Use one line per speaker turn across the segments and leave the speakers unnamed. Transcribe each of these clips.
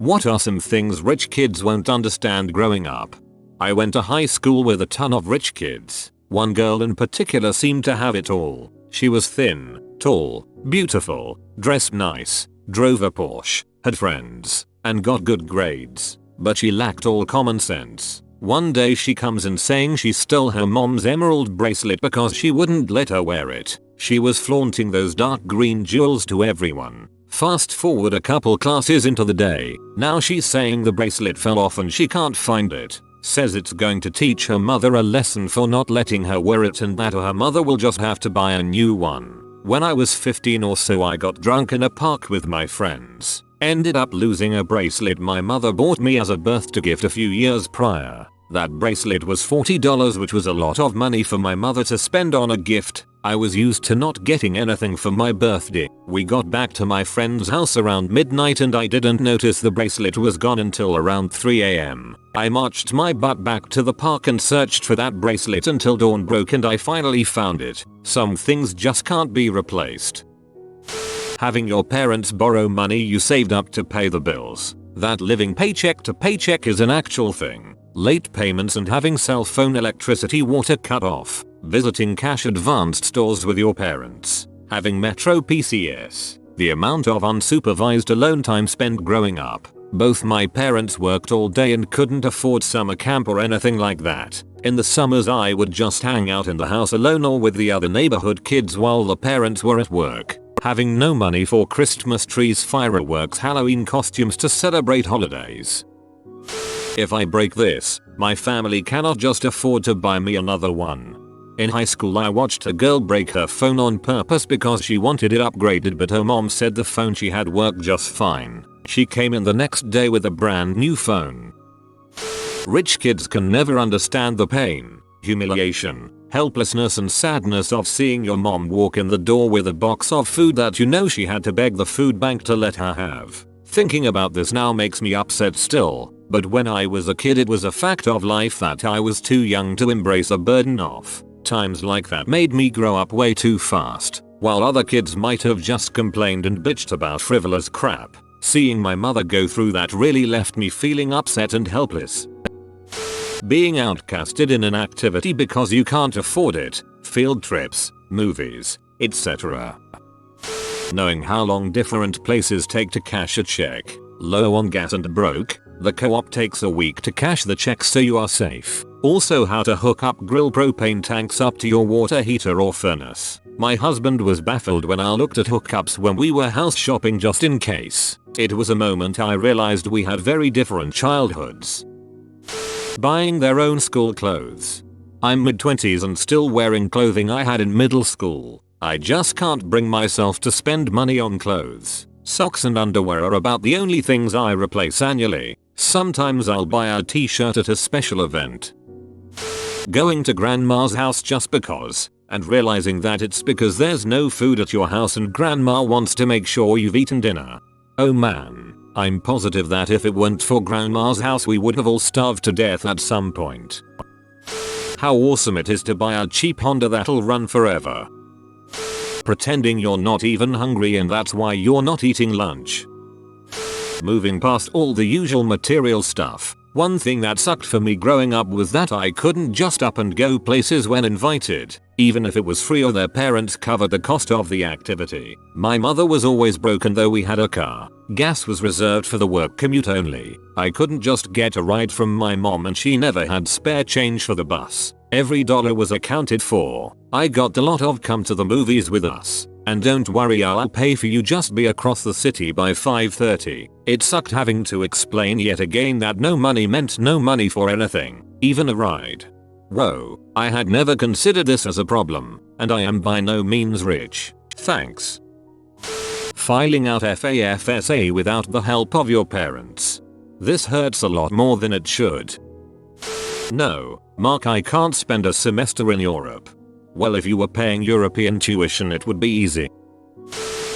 What are some things rich kids won't understand growing up? I went to high school with a ton of rich kids. One girl in particular seemed to have it all. She was thin, tall, beautiful, dressed nice, drove a Porsche, had friends, and got good grades. But she lacked all common sense. One day she comes in saying she stole her mom's emerald bracelet because she wouldn't let her wear it. She was flaunting those dark green jewels to everyone. Fast forward a couple classes into the day, now she's saying the bracelet fell off and she can't find it. Says it's going to teach her mother a lesson for not letting her wear it and that her mother will just have to buy a new one. When I was 15 or so I got drunk in a park with my friends. Ended up losing a bracelet my mother bought me as a birthday gift a few years prior. That bracelet was $40, which was a lot of money for my mother to spend on a gift. I was used to not getting anything for my birthday. We got back to my friend's house around midnight and I didn't notice the bracelet was gone until around 3 AM. I marched my butt back to the park and searched for that bracelet until dawn broke and I finally found it. Some things just can't be replaced. Having your parents borrow money you saved up to pay the bills. That living paycheck to paycheck is an actual thing. Late payments and having cell phone, electricity, water cut off. Visiting cash advanced stores with your parents. Having Metro PCS. The amount of unsupervised alone time spent growing up. Both my parents worked all day and couldn't afford summer camp or anything like that. In the summers I would just hang out in the house alone or with the other neighborhood kids while the parents were at work. Having no money for Christmas trees, fireworks, Halloween costumes to celebrate holidays. If I break this, my family cannot just afford to buy me another one. In high school I watched a girl break her phone on purpose because she wanted it upgraded, but her mom said the phone she had worked just fine. She came in the next day with a brand new phone. Rich kids can never understand the pain, humiliation, helplessness and sadness of seeing your mom walk in the door with a box of food that you know she had to beg the food bank to let her have. Thinking about this now makes me upset still, but when I was a kid it was a fact of life that I was too young to embrace a burden of. Times like that made me grow up way too fast, while other kids might have just complained and bitched about frivolous crap. Seeing my mother go through that really left me feeling upset and helpless. Being outcasted in an activity because you can't afford it, field trips, movies, etc. Knowing how long different places take to cash a check, low on gas and broke, the co-op takes a week to cash the check so you are safe. Also how to hook up grill propane tanks up to your water heater or furnace. My husband was baffled when I looked at hookups when we were house shopping just in case. It was a moment I realized we had very different childhoods. Buying their own school clothes. I'm mid-20s and still wearing clothing I had in middle school. I just can't bring myself to spend money on clothes. Socks and underwear are about the only things I replace annually. Sometimes I'll buy a t-shirt at a special event. Going to grandma's house just because, and realizing that it's because there's no food at your house and grandma wants to make sure you've eaten dinner. Oh man, I'm positive that if it weren't for grandma's house we would have all starved to death at some point. How awesome it is to buy a cheap Honda that'll run forever. Pretending you're not even hungry and that's why you're not eating lunch. Moving past all the usual material stuff, one thing that sucked for me growing up was that I couldn't just up and go places when invited, even if it was free or their parents covered the cost of the activity. My mother was always broken though we had a car. Gas was reserved for the work commute only. I couldn't just get a ride from my mom and she never had spare change for the bus. Every dollar was accounted for. I got a lot of come to the movies with us. And don't worry I'll pay for you, just be across the city by 5:30. It sucked having to explain yet again that no money meant no money for anything, even a ride. Whoa, I had never considered this as a problem, and I am by no means rich. Thanks. Filing out FAFSA without the help of your parents. This hurts a lot more than it should. No, Mark, I can't spend a semester in Europe. Well, if you were paying European tuition it would be easy.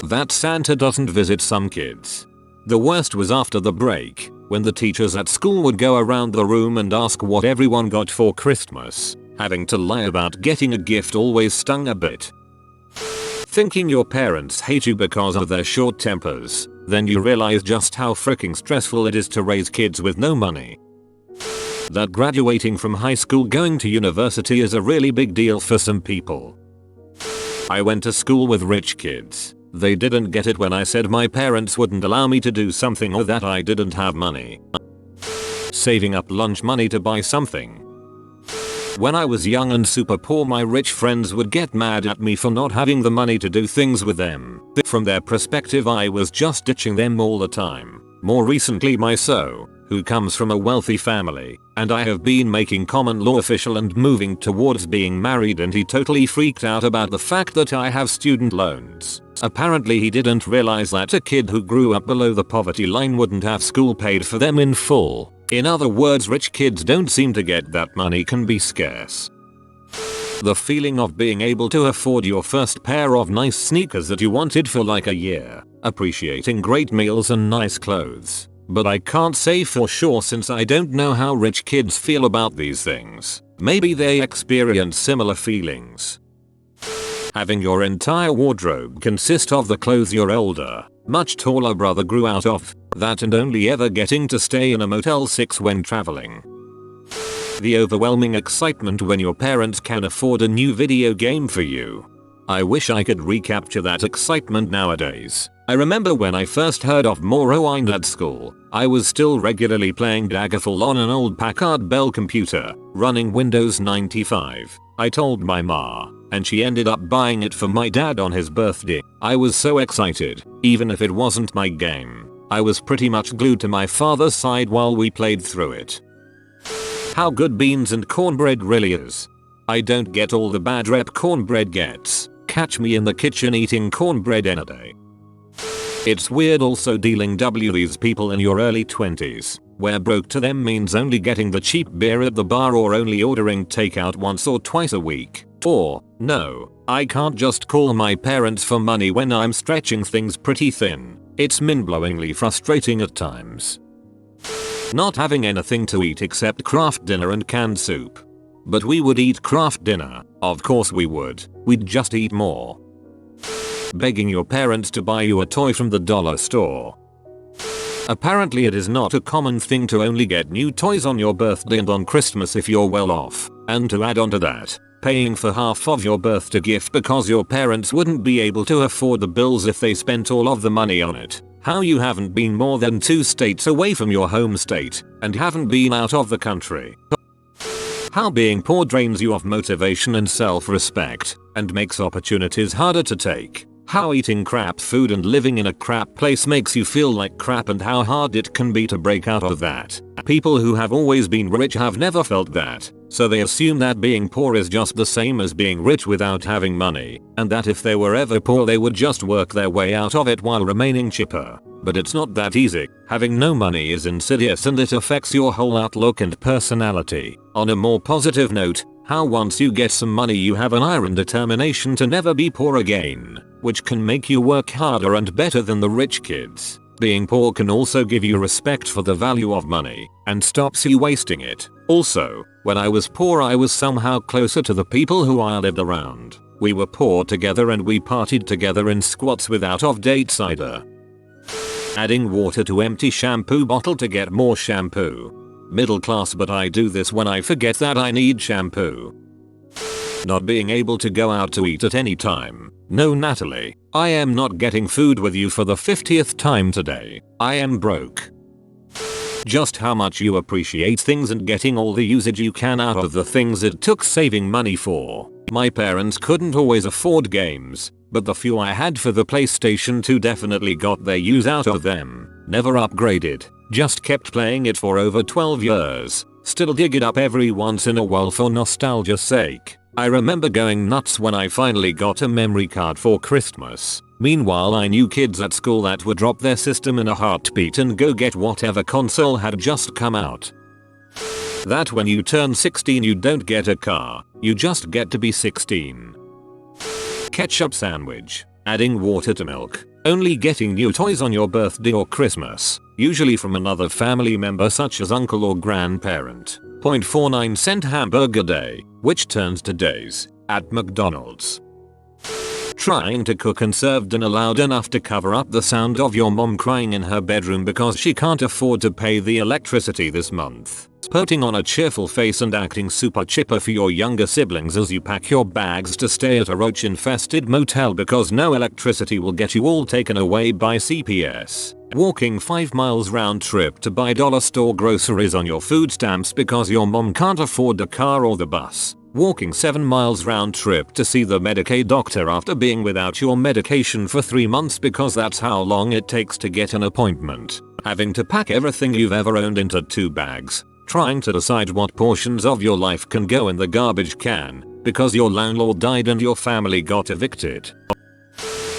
That Santa doesn't visit some kids. The worst was after the break, when the teachers at school would go around the room and ask what everyone got for Christmas. Having to lie about getting a gift always stung a bit. Thinking your parents hate you because of their short tempers. then you realize just how freaking stressful it is to raise kids with no money. That graduating from high school going to university is a really big deal for some people. I went to school with rich kids. They didn't get it when I said my parents wouldn't allow me to do something or that I didn't have money. Saving up lunch money to buy something. When I was young and super poor, my rich friends would get mad at me for not having the money to do things with them. From their perspective, I was just ditching them all the time. More recently, my who comes from a wealthy family, and I have been making common law official and moving towards being married, and he totally freaked out about the fact that I have student loans. Apparently he didn't realize that a kid who grew up below the poverty line wouldn't have school paid for them in full. In other words, rich kids don't seem to get that money can be scarce. The feeling of being able to afford your first pair of nice sneakers that you wanted for like a year, appreciating great meals and nice clothes. But I can't say for sure since I don't know how rich kids feel about these things. Maybe they experience similar feelings. Having your entire wardrobe consist of the clothes your older, much taller brother grew out of, that and only ever getting to stay in a Motel 6 when traveling. The overwhelming excitement when your parents can afford a new video game for you. I wish I could recapture that excitement nowadays. I remember when I first heard of Morrowind at school, I was still regularly playing Daggerfall on an old Packard Bell computer, running Windows 95. I told my ma, and she ended up buying it for my dad on his birthday. I was so excited, even if it wasn't my game. I was pretty much glued to my father's side while we played through it. How good beans and cornbread really is. I don't get all the bad rep cornbread gets. Catch me in the kitchen eating cornbread any day. It's weird also dealing with these people in your early 20s, where broke to them means only getting the cheap beer at the bar or only ordering takeout once or twice a week. Or, no, I can't just call my parents for money when I'm stretching things pretty thin. It's mind-blowingly frustrating at times. Not having anything to eat except Kraft dinner and canned soup. But we would eat Kraft dinner, of course we would, we'd just eat more. Begging your parents to buy you a toy from the dollar store. Apparently it is not a common thing to only get new toys on your birthday and on Christmas if you're well off, and to add on to that, paying for half of your birthday gift because your parents wouldn't be able to afford the bills if they spent all of the money on it. How you haven't been more than 2 states away from your home state, and haven't been out of the country. How being poor drains you of motivation and self-respect, and makes opportunities harder to take. How eating crap food and living in a crap place makes you feel like crap, and how hard it can be to break out of that. People who have always been rich have never felt that, so they assume that being poor is just the same as being rich without having money, and that if they were ever poor they would just work their way out of it while remaining chipper. But it's not that easy. Having no money is insidious and it affects your whole outlook and personality. On a more positive note, how once you get some money you have an iron determination to never be poor again, which can make you work harder and better than the rich kids. Being poor can also give you respect for the value of money, and stops you wasting it. Also, when I was poor I was somehow closer to the people who I lived around. We were poor together and we partied together in squats with out-of-date cider. Adding water to empty shampoo bottle to get more shampoo. Middle class, but I do this when I forget that I need shampoo. Not being able to go out to eat at any time. No, Natalie, I am not getting food with you for the 50th time today. I am broke. Just how much you appreciate things and getting all the usage you can out of the things it took saving money for. My parents couldn't always afford games, but the few I had for the PlayStation 2 definitely got their use out of them. Never upgraded, just kept playing it for over 12 years. Still dig it up every once in a while for nostalgia's sake. I remember going nuts when I finally got a memory card for Christmas. Meanwhile I knew kids at school that would drop their system in a heartbeat and go get whatever console had just come out. That when you turn 16 you don't get a car, you just get to be 16. Ketchup sandwich, adding water to milk, only getting new toys on your birthday or Christmas, usually from another family member such as uncle or grandparent. 0.49 cent hamburger day, which turns to days, at McDonald's. Trying to cook and serve dinner loud enough to cover up the sound of your mom crying in her bedroom because she can't afford to pay the electricity this month. Putting on a cheerful face and acting super chipper for your younger siblings as you pack your bags to stay at a roach infested motel because no electricity will get you all taken away by CPS. Walking 5 miles round trip to buy dollar store groceries on your food stamps because your mom can't afford the car or the bus. Walking 7 miles round trip to see the Medicaid doctor after being without your medication for 3 months because that's how long it takes to get an appointment. Having to pack everything you've ever owned into 2 bags. Trying to decide what portions of your life can go in the garbage can because your landlord died and your family got evicted.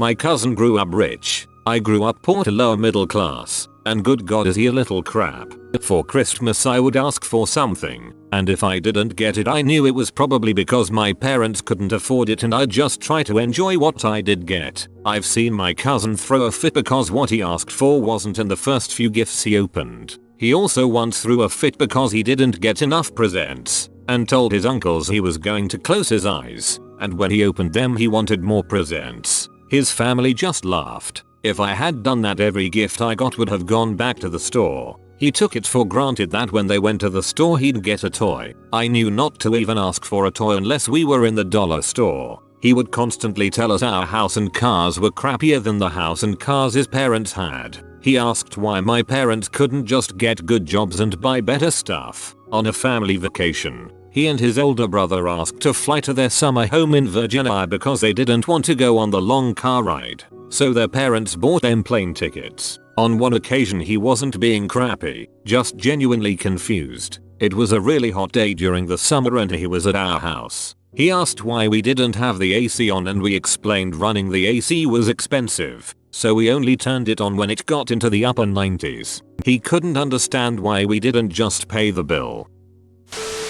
My cousin grew up rich. I grew up poor to lower middle class. And good God is he a little crap. For Christmas I would ask for something, and if I didn't get it I knew it was probably because my parents couldn't afford it and I'd just try to enjoy what I did get. I've seen my cousin throw a fit because what he asked for wasn't in the first few gifts he opened. He also once threw a fit because he didn't get enough presents, and told his uncles he was going to close his eyes, and when he opened them he wanted more presents. His family just laughed. If I had done that every gift I got would have gone back to the store. He took it for granted that when they went to the store he'd get a toy. I knew not to even ask for a toy unless we were in the dollar store. He would constantly tell us our house and cars were crappier than the house and cars his parents had. He asked why my parents couldn't just get good jobs and buy better stuff. On a family vacation, he and his older brother asked to fly to their summer home in Virginia because they didn't want to go on the long car ride. So their parents bought them plane tickets. On one occasion he wasn't being crappy, just genuinely confused. It was a really hot day during the summer and he was at our house. He asked why we didn't have the AC on and we explained running the AC was expensive, so we only turned it on when it got into the upper 90s. He couldn't understand why we didn't just pay the bill.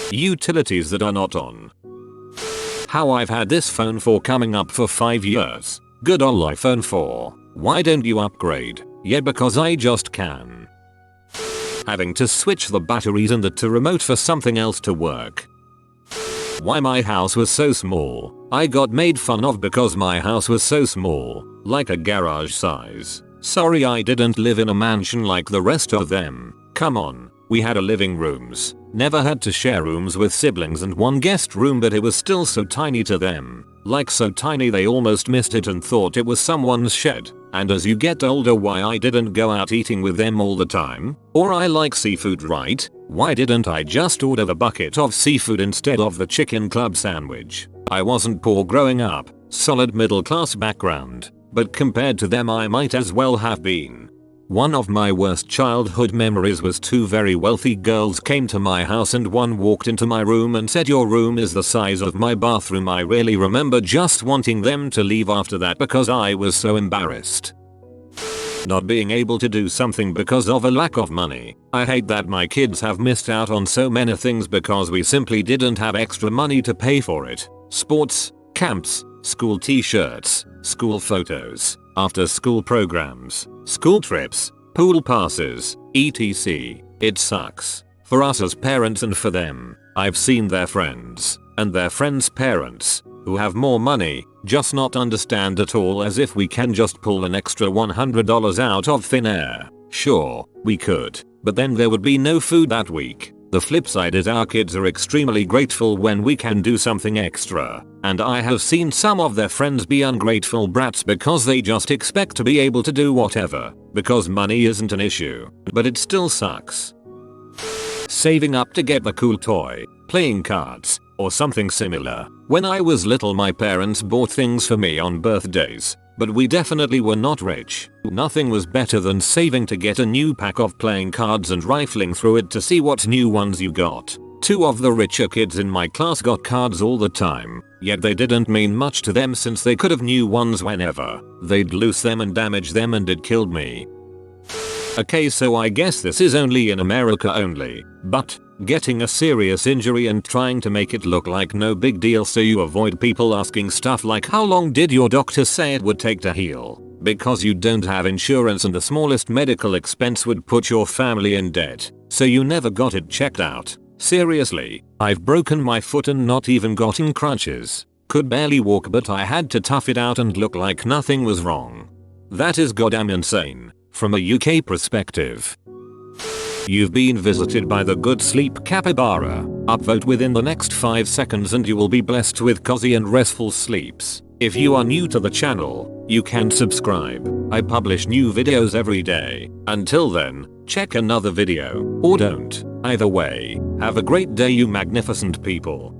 Utilities that are not on. How I've had this phone for coming up for 5 years. Good ol' iPhone 4. Why don't you upgrade? Yeah, because I just can. Having to switch the batteries in the to remote for something else to work. Why my house was so small. I got made fun of because my house was so small, like a garage size. Sorry I didn't live in a mansion like the rest of them. Come on, we had a living rooms. Never had to share rooms with siblings and one guest room, but it was still so tiny to them. Like so tiny they almost missed it and thought it was someone's shed. And as you get older, why I didn't go out eating with them all the time? Or I like seafood, right? Why didn't I just order the bucket of seafood instead of the chicken club sandwich? I wasn't poor growing up, solid middle class background, but compared to them I might as well have been. One of my worst childhood memories was 2 very wealthy girls came to my house and one walked into my room and said, "Your room is the size of my bathroom." I really remember just wanting them to leave after that because I was so embarrassed. Not being able to do something because of a lack of money. I hate that my kids have missed out on so many things because we simply didn't have extra money to pay for it. Sports, camps, school t-shirts, school photos, after school programs, school trips, pool passes, etc. It sucks. For us as parents and for them. I've seen their friends, and their friends' parents, who have more money, just not understand at all, as if we can just pull an extra $100 out of thin air. Sure, we could, but then there would be no food that week. The flip side is our kids are extremely grateful when we can do something extra, and I have seen some of their friends be ungrateful brats because they just expect to be able to do whatever, because money isn't an issue, but it still sucks. Saving up to get the cool toy, playing cards, or something similar. When I was little my parents bought things for me on birthdays, but we definitely were not rich. Nothing was better than saving to get a new pack of playing cards and rifling through it to see what new ones you got. 2 of the richer kids in my class got cards all the time, yet they didn't mean much to them since they could have new ones whenever. They'd lose them and damage them and it killed me. Okay, so I guess this is only in America only, but getting a serious injury and trying to make it look like no big deal so you avoid people asking stuff like how long did your doctor say it would take to heal, because you don't have insurance and the smallest medical expense would put your family in debt, so you never got it checked out. Seriously, I've broken my foot and not even gotten crutches. Could barely walk, but I had to tough it out and look like nothing was wrong. That is goddamn insane, from a UK perspective. You've been visited by the good sleep capybara. Upvote within the next 5 seconds and you will be blessed with cozy and restful sleeps. If you are new to the channel, you can subscribe. I publish new videos every day. Until then, check another video, or don't. Either way, have a great day you magnificent people.